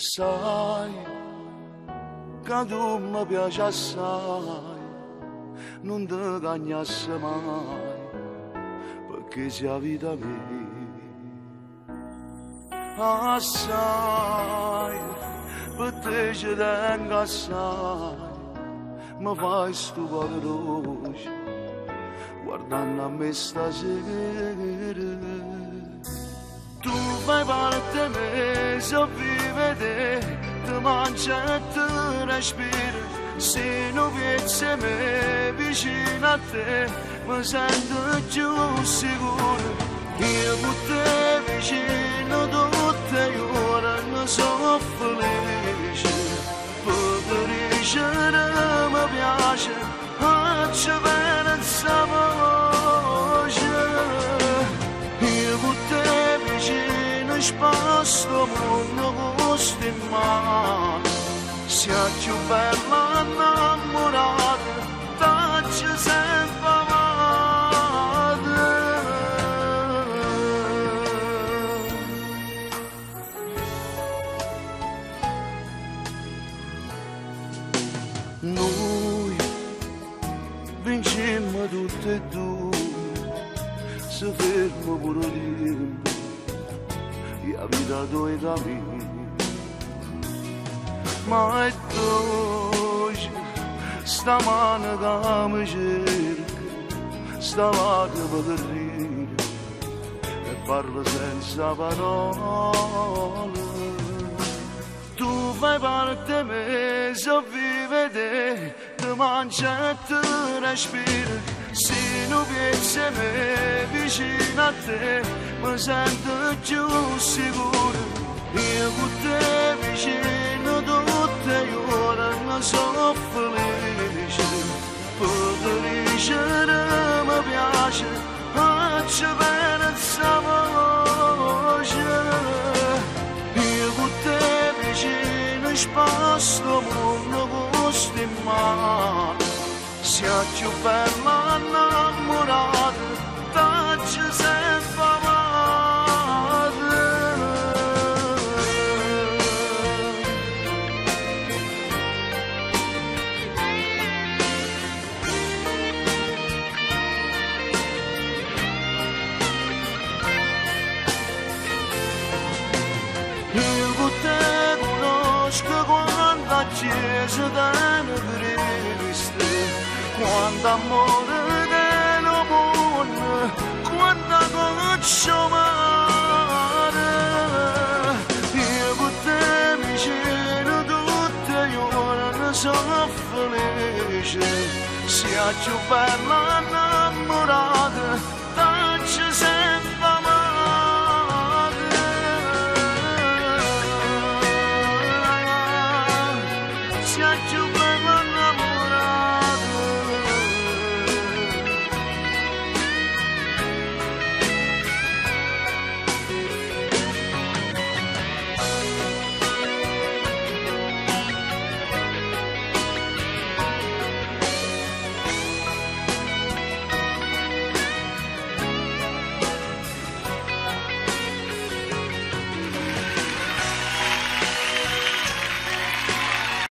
Sai, che tu mi piaci assai, non ti cagnasse mai, perché sei la vita mia. Assai, per te ci tengo assai, mi fai sto cuore roce, guardando a me stasera. Tu fai parte di me, se vive te, ti mangia e ti respira. Se non pensi a me, vicino a te, mi sento più sicuro. Io con te vicino tutte le ore, ne sono felice. Per dicere mi piace, faccio bene questa voce. Io con te vicino spasto mondo con sti mani, sia più bella innamorata, tacci sempre amata. Noi vincemmo tutte e due, se fermo pure tempo, la vita tua e la mia. Ma è dolce, sta mano che mi cerca, sta lacrima che ride, e parla senza parole. Tu fai parte di me, se vive te, ti mangia e ti respira. Se non pensi a me, vicino a te, mi sento più sicuro. Io con te vicino tutte le ore, ne sono felice. Per dicere mi piace, faccio bene questa voce. Io con te vicino spasto mondo con sti mani, sia più bella innamorata, tacci sempre amata. Io con te conosco quanta chiesa dana Cristo, quanto amore dell'uomo, quanta goccia mare. Io con te vicino tutte le ore, ne sono felice, sia più bella innamorata.